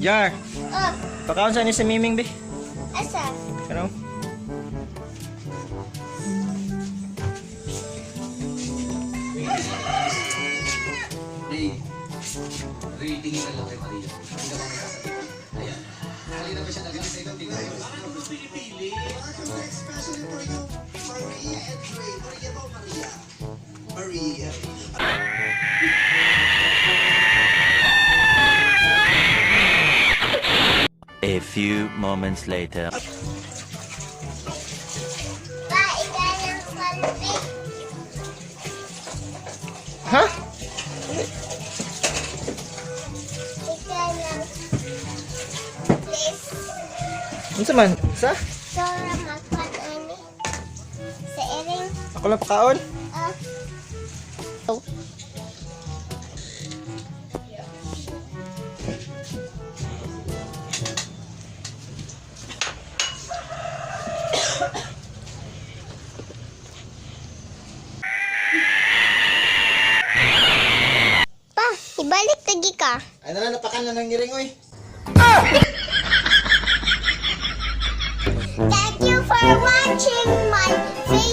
Jar, Oh, pakaon sa ni si Miming, be. asa? Ano? Reading ka lang kay Maria. Hindi ka mamaya sasabihin. Ayan. Halina ba siya nagaling sa ito? Tingnan mo. Bakit mo pinipili? Especially for you, Maria and Ray. Maria to Maria. Maria. A few moments later. Pa, ikaw ng kalbi. Ha? Ikaw ng... Please. Ano sa man? Sa? Sora magpat ani. Sa iring. Ako lang pakaon? Oh. Pa, ibalik lagi ka. Ay na napakan na ng ngiring, oy. Thank you for watching my video.